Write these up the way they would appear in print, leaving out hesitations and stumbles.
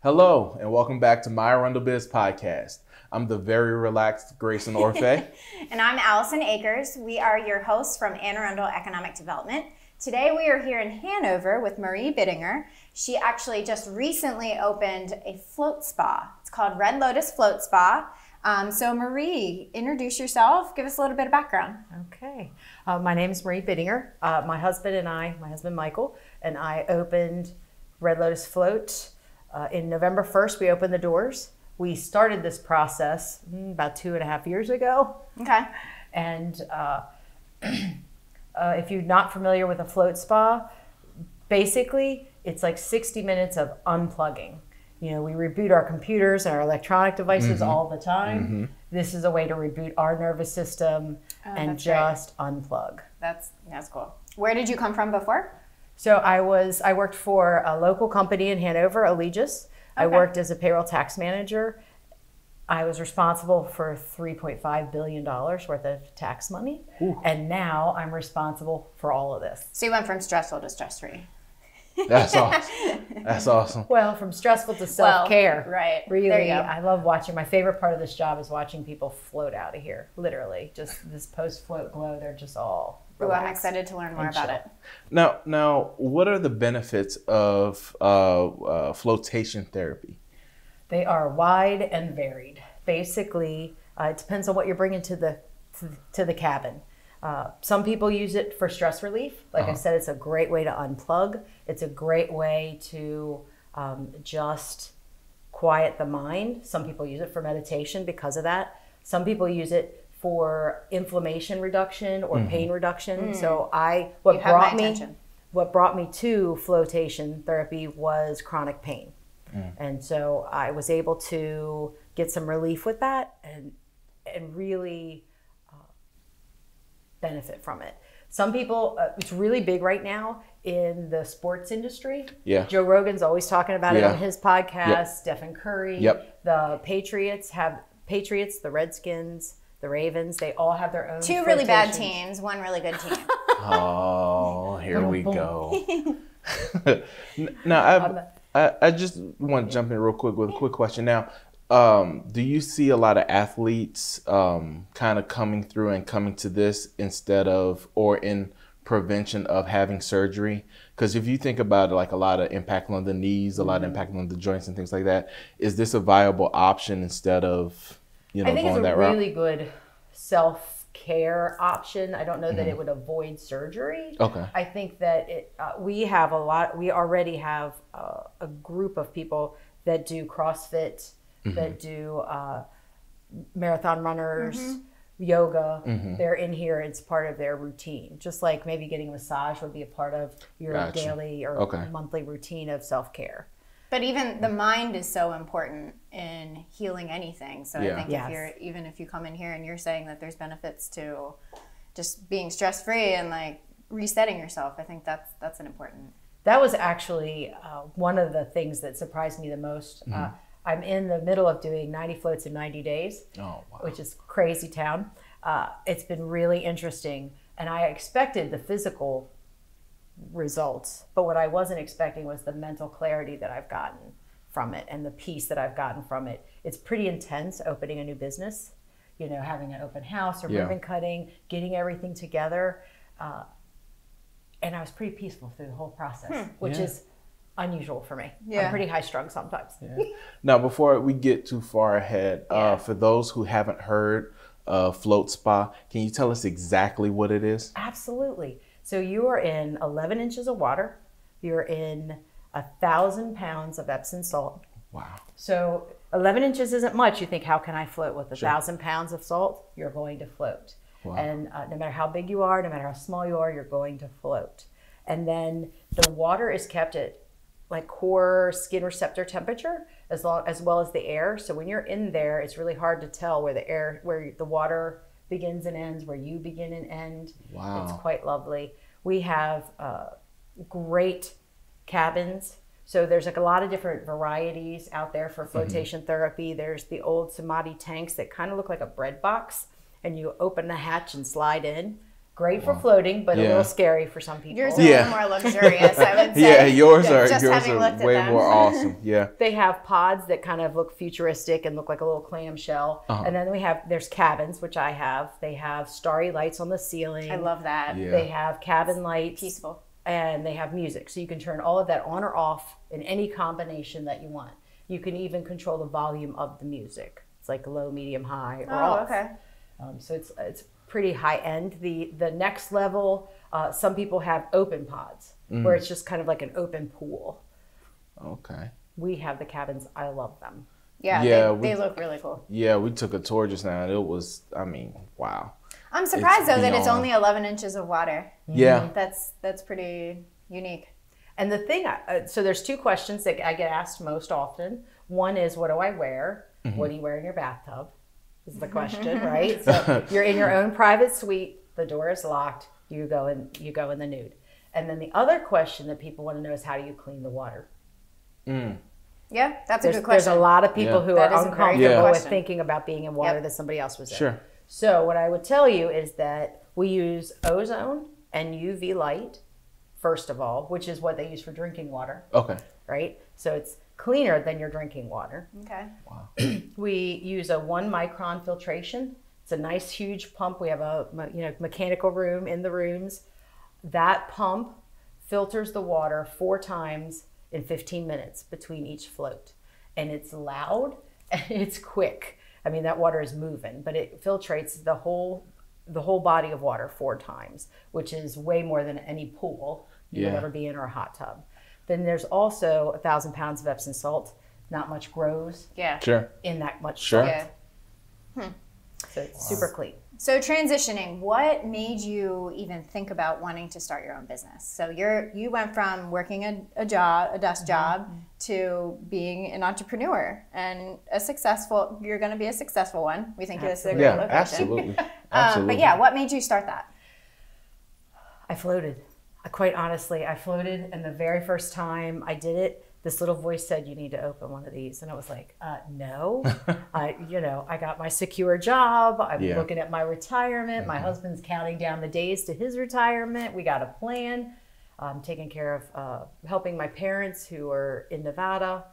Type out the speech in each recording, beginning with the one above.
Hello, and welcome back to my ArundelBiz podcast. I'm the very relaxed Grayson Orfe. And I'm Allison Akers. We are your hosts from Anne Arundel Economic Development. Today we are here in Hanover with Marie Bittinger. She actually just recently opened a float spa. It's called Red Lotus Float Spa. So Marie, introduce yourself. Give us a little bit of background. Okay. My name is Marie Bittinger. My husband Michael, and I opened Red Lotus Float. In November 1st, we opened the doors. We started this process about 2.5 years ago. Okay. And if you're not familiar with a float spa, basically it's like 60 minutes of unplugging. You know, we reboot our computers and our electronic devices all the time. This is a way to reboot our nervous system and just unplug. That's cool. Where did you come from before? So I worked for a local company in Hanover, Allegis. I worked as a payroll tax manager. I was responsible for $3.5 billion worth of tax money. Ooh. And now I'm responsible for all of this. So you went from stressful to stress-free. That's awesome. That's awesome. Well, from stressful to self-care. Well, right. Really, I love watching. My favorite part of this job is watching people float out of here. Literally, just this post-float glow. They're just all relaxed. Ooh, I'm excited to learn more about it. Now, what are the benefits of flotation therapy? They are wide and varied. Basically, it depends on what you're bringing to the cabin. Some people use it for stress relief. Like I said, it's a great way to unplug. It's a great way to just quiet the mind. Some people use it for meditation because of that. Some people use it for inflammation reduction or pain reduction. So what brought me to flotation therapy was chronic pain. And so I was able to get some relief with that and really benefit from it. Some people, it's really big right now in the sports industry. Yeah. Joe Rogan's always talking about it on his podcast. Stephen Curry. The Patriots, the Redskins, the Ravens, they all have their own Two really bad teams, one really good team. Oh, here we go. Now, I just want to jump in real quick with a quick question. Now, do you see a lot of athletes kind of coming through and coming to this instead of, or in prevention of having surgery? Because if you think about it, like a lot of impact on the knees, a lot of impact on the joints and things like that, is this a viable option instead of, I think it's a really good self-care option. I don't know that it would avoid surgery. Okay. I think that we already have a group of people that do CrossFit, that do marathon runners, yoga. They're in here. It's part of their routine. Just like maybe getting a massage would be a part of your daily or monthly routine of self-care. But even the mind is so important in healing anything. So I think if you come in here and you're saying that there's benefits to just being stress-free and like resetting yourself, I think that's an important. That was actually one of the things that surprised me the most. I'm in the middle of doing 90 floats in 90 days, which is crazy town. It's been really interesting. And I expected the physical results, but what I wasn't expecting was the mental clarity that I've gotten from it and the peace that I've gotten from it. It's pretty intense opening a new business, you know, having an open house or ribbon cutting, getting everything together. And I was pretty peaceful through the whole process, which is unusual for me. I'm pretty high strung sometimes. Now, before we get too far ahead, for those who haven't heard of Float Spa, can you tell us exactly what it is? Absolutely. So you are in 11 inches of water. You're in 1,000 pounds of Epsom salt. Wow. So 11 inches isn't much. You think, how can I float with 1,000 pounds of salt? You're going to float. Wow. And no matter how big you are, no matter how small you are, you're going to float. And then the water is kept at like core skin receptor temperature as well as the air. So when you're in there, it's really hard to tell where the water begins and ends, where you begin and end. Wow. It's quite lovely. We have great cabins. So there's like a lot of different varieties out there for flotation therapy. There's the old Samadhi tanks that kind of look like a bread box, and you open the hatch and slide in. Great for floating, but a little scary for some people. Yours are a little more luxurious, I would say. Yeah, yours are way more awesome. Yeah. They have pods that kind of look futuristic and look like a little clamshell. And then there's cabins, which I have. They have starry lights on the ceiling. I love that. Yeah. They have cabin lights. Peaceful. And they have music. So you can turn all of that on or off in any combination that you want. You can even control the volume of the music. It's like low, medium, high, or off. Okay. So it's pretty high end. The next level, some people have open pods where it's just kind of like an open pool. Okay. We have the cabins. I love them. Yeah, they look really cool. Yeah, we took a tour just now, and it was, I mean, wow. I'm surprised though that it's only 11 inches of water. Yeah. That's pretty unique. And the thing, so there's two questions that I get asked most often. One is, what do I wear? What do you wear in your bathtub? Is the question, right? So you're in your own private suite. The door is locked. You go in the nude. And then the other question that people want to know is, how do you clean the water? Yeah, that's a good question. There's a lot of people who are uncomfortable with thinking about being in water that somebody else was in. Sure. So what I would tell you is that we use ozone and UV light, first of all, which is what they use for drinking water. Okay. Right? So it's cleaner than your drinking water. Okay. Wow. We use a 1 micron filtration. It's a nice huge pump. We have a mechanical room in the rooms. That pump filters the water 4 times in 15 minutes between each float. And it's loud and it's quick. I mean, that water is moving, but it filtrates the whole body of water 4 times, which is way more than any pool you would ever be in, or a hot tub. Then there's also 1,000 pounds of Epsom salt. Not much grows in that much salt. Yeah. So it's super clean. So transitioning, what made you even think about wanting to start your own business? So you went from working a desk job to being an entrepreneur and you're going to be a successful one. We think this is a great location. Absolutely. But yeah, what made you start that? I floated. Quite honestly, I floated, and the very first time I did it, this little voice said, "You need to open one of these." And I was like, no. I got my secure job. I'm looking at my retirement. My husband's counting down the days to his retirement. We got a plan. I'm taking care of helping my parents who are in Nevada.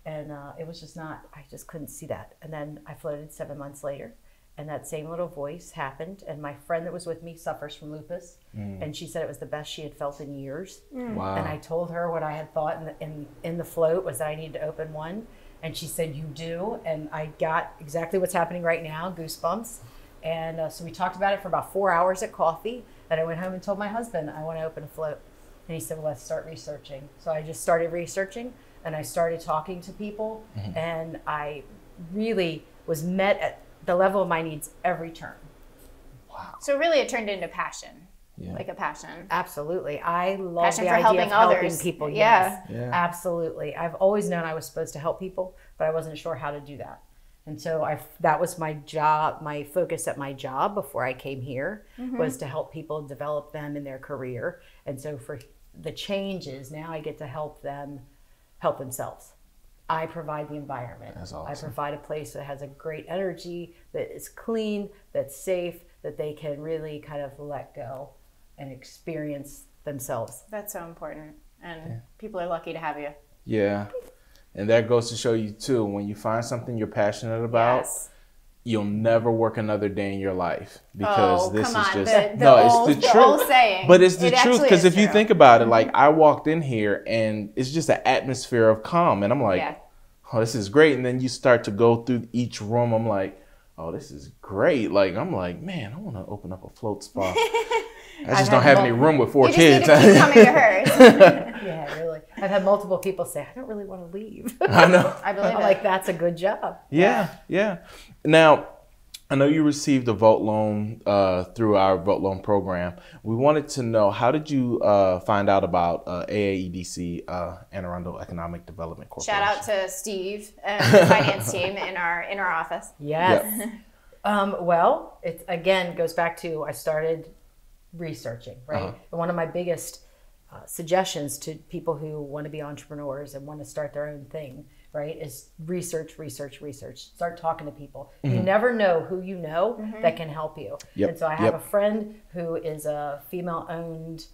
And it was just I just couldn't see that. And then I floated 7 months later. And that same little voice happened. And my friend that was with me suffers from lupus. And she said it was the best she had felt in years. Wow. And I told her what I had thought in the float was that I needed to open one. And she said, "You do." And I got exactly what's happening right now, goosebumps. And so we talked about it for about 4 hours at coffee. And I went home and told my husband, "I want to open a float." And he said, "Well, let's start researching." So I just started researching, and I started talking to people. And I really was met at the level of my needs every turn. Wow. So really it turned into passion, Yeah. like a passion. Absolutely. I love Passion the for idea helping of helping others. people. Yeah. Yes, Yeah. absolutely. I've always known I was supposed to help people, but I wasn't sure how to do that. And so that was my job, my focus at my job before I came here was to help people develop them in their career. And so for the changes, now I get to help them help themselves. I provide the environment. That's awesome. I provide a place that has a great energy, that is clean, that's safe, that they can really kind of let go and experience themselves. That's so important. And people are lucky to have you. Yeah. And that goes to show you too, when you find something you're passionate about, you'll never work another day in your life, because this is just it's the truth. Old saying. But it's the truth, because if you true. think about it, like I walked in here and it's just an atmosphere of calm, and I'm like, oh, this is great. And then you start to go through each room. I'm like, oh, this is great. Like I'm like, man, I want to open up a float spa. I just don't have any room with 4 kids. You just need to keep coming to hers. Yeah, really. I've had multiple people say, "I don't really want to leave." I know. I believe I'm it. like, that's a good job. Yeah. Now, I know you received a vote loan through our vote loan program. We wanted to know, how did you find out about AAEDC, Anne Arundel Economic Development Corporation? Shout out to Steve and the finance team in our office. Yes. Well, it again goes back to I started researching, right? And one of my biggest suggestions to people who want to be entrepreneurs and want to start their own thing, right, is research. Start talking to people. You never know who you know that can help you. And so I have a friend who is a female-owned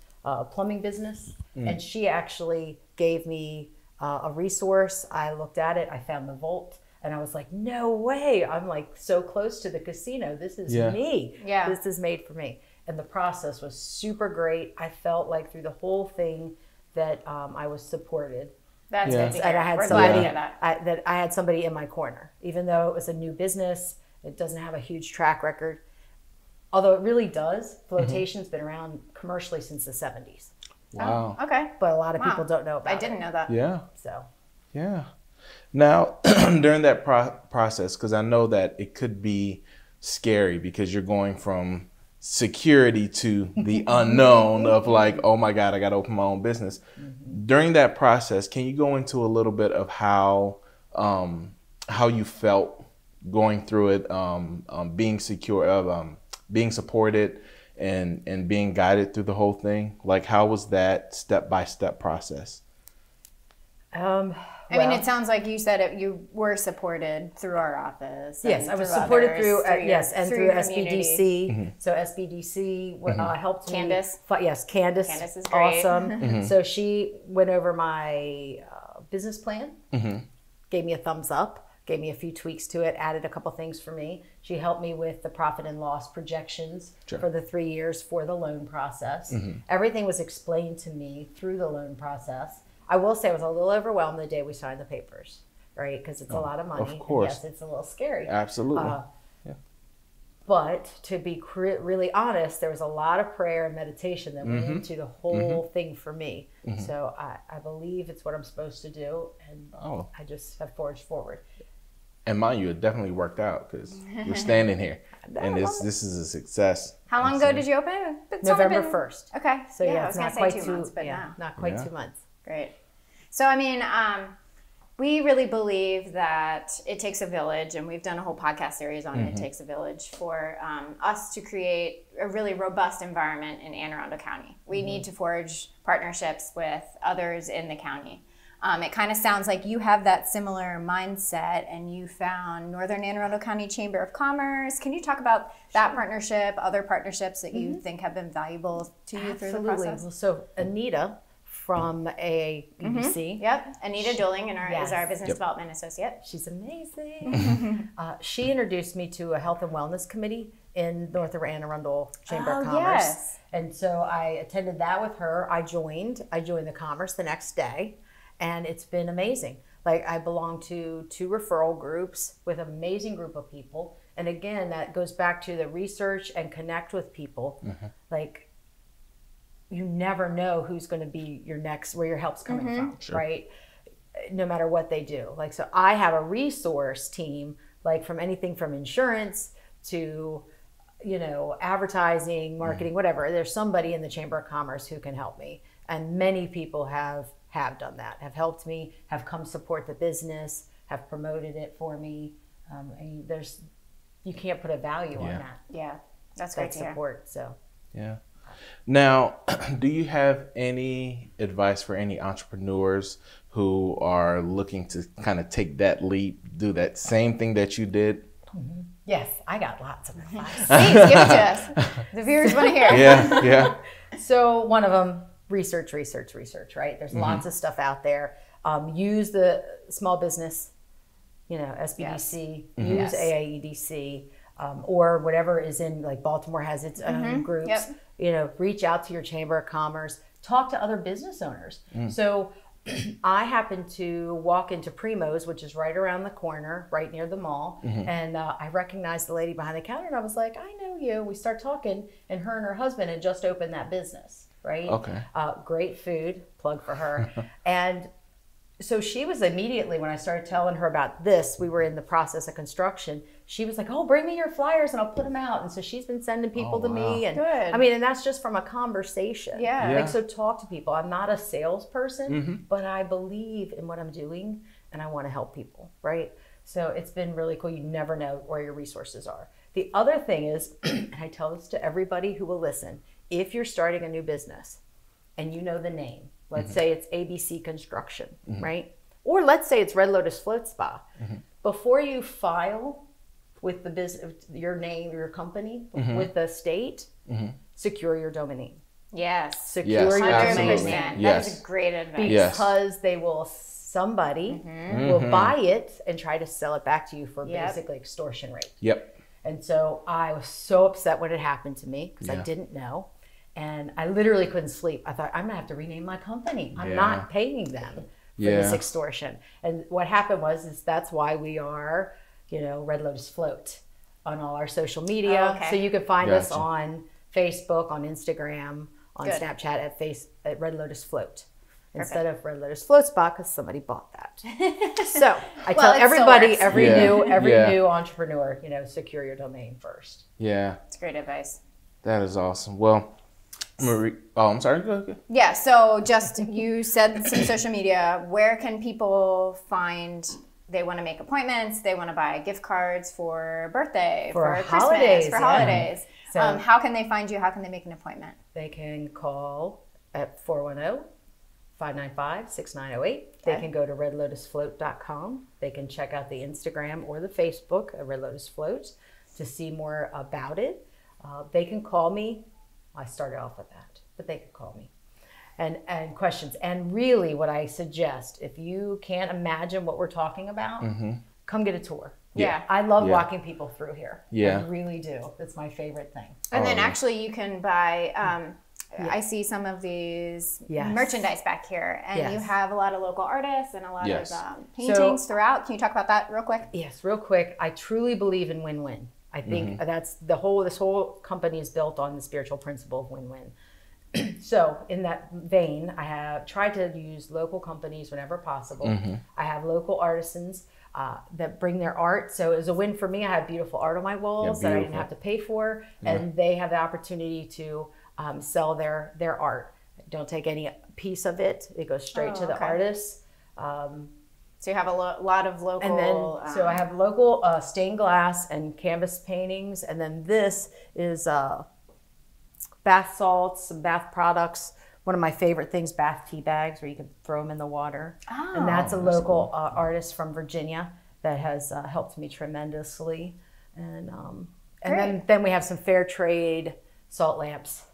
plumbing business, and she actually gave me a resource. I looked at it. I found the vault, and I was like, no way. I'm like so close to the casino. This is me. Yeah. This is made for me. And the process was super great. I felt like through the whole thing that I was supported. That's good to hear. And I had We're somebody glad to hear that. that I had somebody in my corner, even though it was a new business. It doesn't have a huge track record, although it really does. Flotation's been around commercially since the 70s. Wow. Oh, okay. But a lot of people don't know about it. I didn't know that. Yeah. So. Yeah. Now, during that process, because I know that it could be scary because you're going from security to the unknown of like, oh my God, I got to open my own business. During that process, can you go into a little bit of how you felt going through it, being secure, being supported and being guided through the whole thing? Like, how was that step-by-step process? I mean, it sounds like you said you were supported through our office. Yes, I was supported through SBDC. So SBDC helped Candace. me. Yes, Candace. Candace is great. Awesome. So she went over my business plan, gave me a thumbs up, gave me a few tweaks to it, added a couple things for me. She helped me with the profit and loss projections for the 3 years for the loan process. Everything was explained to me through the loan process. I will say I was a little overwhelmed the day we signed the papers, right? Because it's a lot of money. Of course. Yes, it's a little scary. Absolutely. But to be really honest, there was a lot of prayer and meditation that went into the whole thing for me. So I believe it's what I'm supposed to do, and I just have forged forward. And mind you, it definitely worked out because we're standing here, and this is a success. How long ago did you open? November 1st. Okay. So I it's was not gonna quite say 2 months, but no. not quite 2 months. Great. So, I mean, we really believe that it takes a village, and we've done a whole podcast series on it takes a village for us to create a really robust environment in Anne Arundel County. We need to forge partnerships with others in the county. It kind of sounds like you have that similar mindset, and you found Northern Anne Arundel County Chamber of Commerce. Can you talk about that partnership, other partnerships that you think have been valuable to you through the process? Well, so Anita from AAEDC. Yep, Anita Dooling is our business development associate. She's amazing. She introduced me to a health and wellness committee in Northern Anne Arundel Chamber of Commerce. Yes. And so I attended that with her. I joined the Commerce the next day, and it's been amazing. Like, I belong to 2 referral groups with an amazing group of people. And again, that goes back to the research and connect with people. Like, you never know who's going to be your next, where your help's coming from, right? No matter what they do. Like, so I have a resource team, like from anything from insurance to, advertising, marketing, whatever. There's somebody in the Chamber of Commerce who can help me. And many people have done that, have helped me, have come support the business, have promoted it for me. And you can't put a value on that. Yeah, that's great to hear. Support, so. Yeah. Now, do you have any advice for any entrepreneurs who are looking to kind of take that leap, do that same thing that you did? Yes, I got lots of advice. Please give it to us. The viewers want to hear. Yeah. So one of them, research, right? There's lots of stuff out there. Use the small business, SBDC, use AAEDC, or whatever is in, like Baltimore has its own groups. Reach out to your Chamber of Commerce, talk to other business owners. So I happened to walk into Primo's, which is right around the corner, right near the mall. And I recognized the lady behind the counter, and I was like, I know you. We start talking, and her and her husband had just opened that business, right? Okay. Great food, plug for her. And so she was immediately, when I started telling her about this, we were in the process of construction. She was like, oh, bring me your flyers and I'll put them out. And so she's been sending people to me. And good. I mean, and that's just from a conversation. Yeah. Like, so talk to people. I'm not a salesperson, but I believe in what I'm doing and I want to help people, right? So it's been really cool. You never know where your resources are. The other thing is, and I tell this to everybody who will listen, if you're starting a new business and you know the name, let's say it's ABC Construction, right? Or let's say it's Red Lotus Float Spa. Before you file with the business, your name, your company, with the state, secure your domain. Yes. Secure your domain. 100%. That Yes. is great advice. Because they will, somebody will buy it and try to sell it back to you for basically extortion rate. Yep. And so I was so upset when it happened to me because I didn't know. And I literally couldn't sleep. I thought, I'm going to have to rename my company. I'm not paying them for this extortion. And what happened is that's why we are, you know, Red Lotus Float on all our social media. Oh, okay. So you can find us on Facebook, on Instagram, on Good. Snapchat at Red Lotus Float. Instead of Red Lotus Float Spa, because somebody bought that. So I tell it everybody, still every new entrepreneur, you know, secure your domain first. Yeah. It's great advice. That is awesome. Well, Marie, oh, I'm sorry. Go ahead. Yeah, so just you said some social media. Where can people find, they want to make appointments, they want to buy gift cards for birthday, for holidays, Christmas, for holidays. So how can they find you? How can they make an appointment? they can call at 410-595-6908. They can go to redlotusfloat.com. They can check out the Instagram or the Facebook at Red Lotus Float to see more about it. They can call me. I started off with that, but they can call me. And questions. And really what I suggest, if you can't imagine what we're talking about, come get a tour. Yeah. I love walking people through here. Yeah. I really do. It's my favorite thing. And then actually you can buy, I see some of these merchandise back here, and you have a lot of local artists and a lot of paintings throughout. Can you talk about that real quick? Yes, real quick. I truly believe in win-win. I think that's this whole company is built on the spiritual principle of win-win. So in that vein, I have tried to use local companies whenever possible. I have local artisans that bring their art. So it was a win for me. I have beautiful art on my walls that I didn't have to pay for, and they have the opportunity to sell their art. Don't take any piece of it. It goes straight to the artists. So you have a lot of local... And then, so I have local stained glass and canvas paintings. And then this is bath salts, some bath products. One of my favorite things, bath tea bags, where you can throw them in the water. Oh, and that's a local artist from Virginia that has helped me tremendously. And then we have some fair trade salt lamps.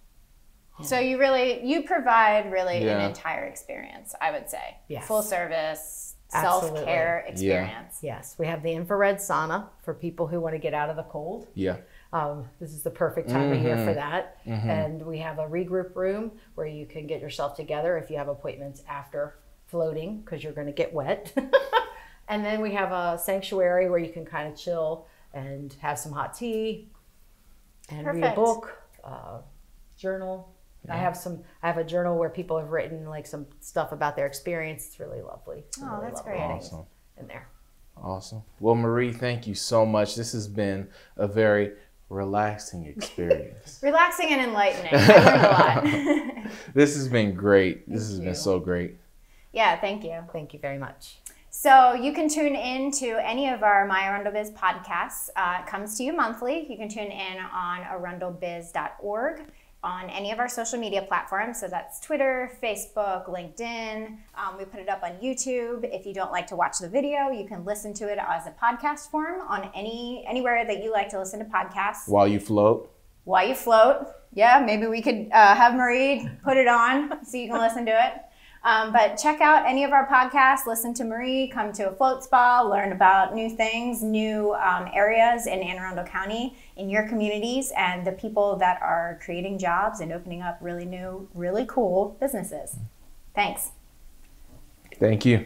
So you provide an entire experience, I would say. Yes. Full service, self-care experience. Yes, we have the infrared sauna for people who want to get out of the cold. Yeah. This is the perfect time of year for that. And we have a regroup room where you can get yourself together if you have appointments after floating, because you're going to get wet. And then we have a sanctuary where you can kind of chill and have some hot tea and read a book, journal. I have a journal where people have written like some stuff about their experience. It's really lovely. That's great. Awesome. In there. Awesome. Well, Marie, thank you so much. This has been a very relaxing experience. Relaxing and enlightening. I learned a lot. This has been great. This has been so great. Yeah, thank you. Thank you very much. So you can tune in to any of our My ArundelBiz podcasts. It comes to you monthly. You can tune in on ArundelBiz.org. on any of our social media platforms. So that's Twitter, Facebook, LinkedIn. We put it up on YouTube. If you don't like to watch the video, you can listen to it as a podcast form on anywhere that you like to listen to podcasts. While you float. While you float. Yeah, maybe we could have Marie put it on so you can listen to it. But check out any of our podcasts, listen to Marie, come to a float spa, learn about new things, new areas in Anne Arundel County, in your communities, and the people that are creating jobs and opening up really new, really cool businesses. Thanks. Thank you.